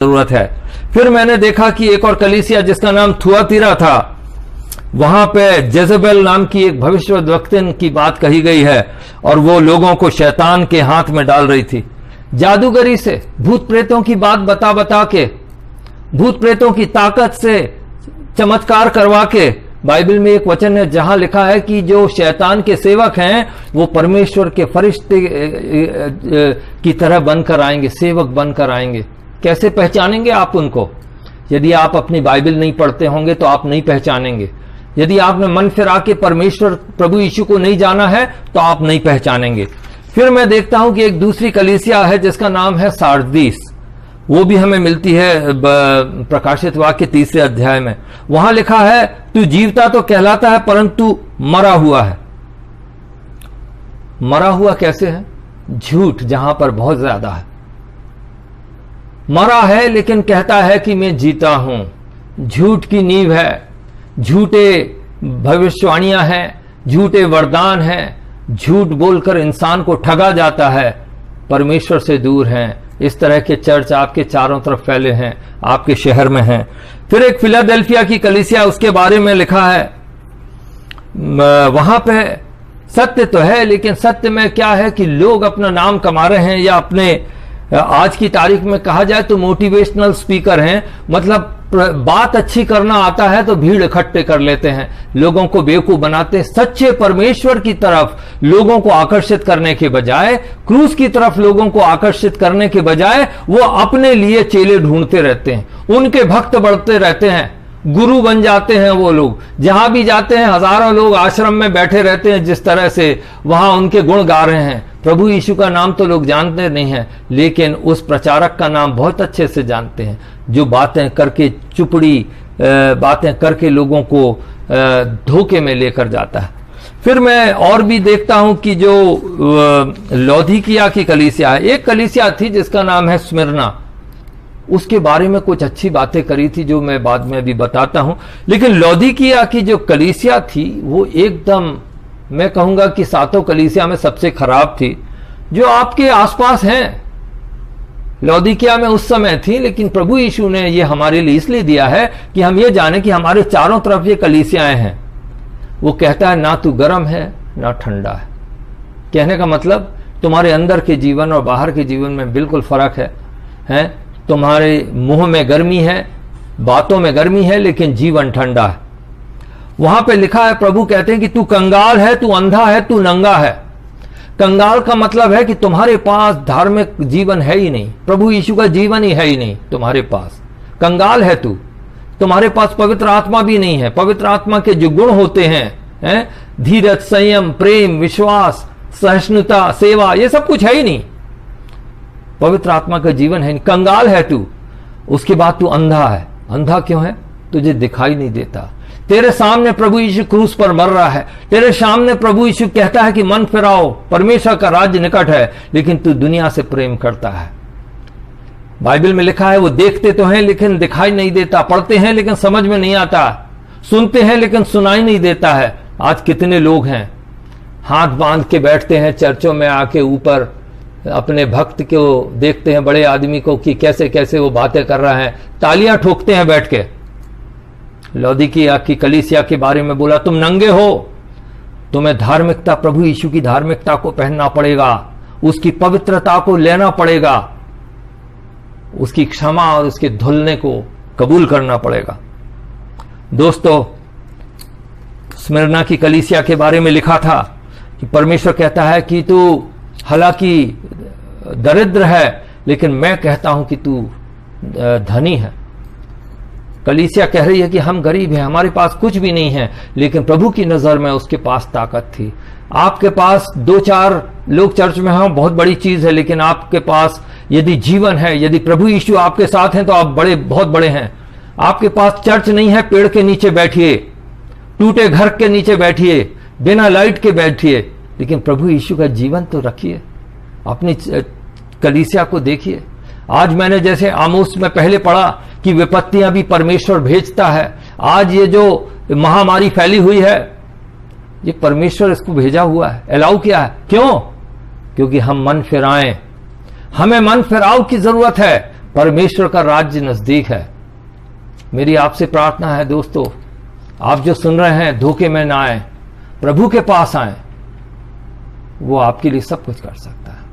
जरूरत है। फिर मैंने देखा कि एक और कलीसिया जिसका नाम थुआतीरा था, वहां पे जेजेबेल नाम की एक भविष्यवक्तिन की बात कही गई है और वो लोगों को शैतान के हाथ में डाल रही थी, जादूगरी से, भूत प्रेतों की बात बता बता के, भूत प्रेतों की ताकत से चमत्कार करवा के। बाइबल में एक वचन है जहां लिखा है कि जो शैतान के सेवक हैं वो परमेश्वर के फरिश्ते की तरह बनकर आएंगे, सेवक बनकर आएंगे। कैसे पहचानेंगे आप उनको? यदि आप अपनी बाइबल नहीं पढ़ते होंगे तो आप नहीं पहचानेंगे। यदि आपने मन फिरा के परमेश्वर प्रभु यीशु को नहीं जाना है तो आप नहीं पहचानेंगे। फिर मैं देखता हूं कि एक दूसरी कलीसिया है जिसका नाम है सार्दीस, वो भी हमें मिलती है प्रकाशित वाक्य 3 अध्याय में। वहां लिखा है, तू जीवता तो कहलाता है परंतु मरा हुआ है। मरा हुआ कैसे है? झूठ जहां पर बहुत ज्यादा है। मरा है लेकिन कहता है कि मैं जीता हूं। झूठ की नींव है, झूठे भविष्यवाणियां हैं, झूठे वरदान हैं, झूठ बोलकर इंसान को ठगा जाता है, परमेश्वर से दूर हैं। इस तरह के चर्च आपके चारों तरफ फैले हैं, आपके शहर में हैं। फिर एक फिलाडेल्फिया की कलीसिया, उसके बारे में लिखा है, वहां पे सत्य तो है लेकिन सत्य में क्या है कि लोग अपना नाम कमा रहे हैं, या अपने आज की तारीख में कहा जाए तो मोटिवेशनल स्पीकर हैं। मतलब बात अच्छी करना आता है तो भीड़ इकट्ठे कर लेते हैं, लोगों को बेवकूफ बनाते। सच्चे परमेश्वर की तरफ लोगों को आकर्षित करने के बजाय, क्रूस की तरफ लोगों को आकर्षित करने के बजाय वो अपने लिए चेले ढूंढते रहते हैं, उनके भक्त बढ़ते रहते हैं, गुरु बन जाते हैं। वो लोग जहां भी जाते हैं, हजारों लोग आश्रम में बैठे रहते हैं, जिस तरह से वहां उनके गुण गा रहे हैं। प्रभु यीशु का नाम तो लोग जानते नहीं हैं, लेकिन उस प्रचारक का नाम बहुत अच्छे से जानते हैं, जो बातें करके, चुपड़ी बातें करके लोगों को धोखे में लेकर जाता है। फिर मैं और भी देखता हूं कि जो लौदीकिया की कलीसिया है, एक कलीसिया थी जिसका नाम है स्मिरना, उसके बारे में कुछ अच्छी बातें करी थी जो मैं बाद में भी बताता हूं। लेकिन लौदीकिया की जो कलीसिया थी वो एकदम, मैं कहूंगा कि 7 कलीसिया में सबसे खराब थी, जो आपके आसपास हैं। लौदीकिया में उस समय थी, लेकिन प्रभु यीशु ने ये हमारे लिए इसलिए दिया है कि हम ये जाने कि हमारे चारों तरफ ये कलीसियाएं हैं। वो कहता है ना तू गर्म है ना ठंडा है। कहने का मतलब तुम्हारे अंदर के जीवन और बाहर के जीवन में बिल्कुल फर्क है। तुम्हारे मुंह में गर्मी है, बातों में गर्मी है, लेकिन जीवन ठंडा है। वहां पे लिखा है, प्रभु कहते हैं कि तू कंगाल है, तू अंधा है, तू नंगा है। कंगाल का मतलब है कि तुम्हारे पास धार्मिक जीवन है ही नहीं, प्रभु यीशु का जीवन ही है ही नहीं तुम्हारे पास। कंगाल है तू, तुम्हारे पास पवित्र आत्मा भी नहीं है। पवित्र आत्मा के जो गुण होते हैं, धीरज, संयम, प्रेम, विश्वास, सहिष्णुता, सेवा, ये सब कुछ है ही नहीं। पवित्र आत्मा का जीवन है नहीं, कंगाल है तू। उसके बाद तू अंधा है। अंधा क्यों है? तुझे दिखाई नहीं देता। तेरे सामने प्रभु यीशु क्रूस पर मर रहा है, तेरे सामने प्रभु यीशु कहता है कि मन फिराओ, परमेश्वर का राज्य निकट है, लेकिन तू दुनिया से प्रेम करता है। बाइबल में लिखा है, वो देखते तो हैं लेकिन दिखाई नहीं देता, पढ़ते हैं लेकिन समझ में नहीं आता, सुनते हैं लेकिन सुनाई नहीं देता है। आज कितने लोग हैं हाथ बांध के बैठते हैं चर्चों में आके, ऊपर अपने भक्त को देखते हैं, बड़े आदमी को, कि कैसे कैसे वो बातें कर रहा है, तालियां ठोकते हैं बैठ के। लौदीकिया की कलीसिया के बारे में बोला, तुम नंगे हो, तुम्हें धार्मिकता, प्रभु यीशु की धार्मिकता को पहनना पड़ेगा, उसकी पवित्रता को लेना पड़ेगा, उसकी क्षमा और उसके धुलने को कबूल करना पड़ेगा। दोस्तों, स्मिरना की कलीसिया के बारे में लिखा था कि परमेश्वर कहता है कि तू हालांकि दरिद्र है, लेकिन मैं कहता हूं कि तू धनी है। कलीसिया कह रही है कि हम गरीब हैं, हमारे पास कुछ भी नहीं है, लेकिन प्रभु की नजर में उसके पास ताकत थी। आपके पास 2-4 लोग चर्च में हैं, बहुत बड़ी चीज है, लेकिन आपके पास यदि जीवन है, यदि प्रभु यीशु आपके साथ हैं, तो आप बड़े, बहुत बड़े हैं। आपके पास चर्च नहीं है, पेड़ के नीचे बैठिए, टूटे घर के नीचे बैठिए, बिना लाइट के बैठिए, लेकिन प्रभु यीशु का जीवन तो रखिए, अपनी कलीसिया को देखिए। आज मैंने जैसे आमोस में पहले पढ़ा कि विपत्तियां भी परमेश्वर भेजता है। आज ये जो महामारी फैली हुई है, ये परमेश्वर इसको भेजा हुआ है, अलाउ किया है। क्यों? क्योंकि हम मन फिराएं। हमें मन फिराव की जरूरत है। परमेश्वर का राज्य नजदीक है। मेरी आपसे प्रार्थना है दोस्तों, आप जो सुन रहे हैं, धोखे में ना आए, प्रभु के पास आए, वो आपके लिए सब कुछ कर सकता है।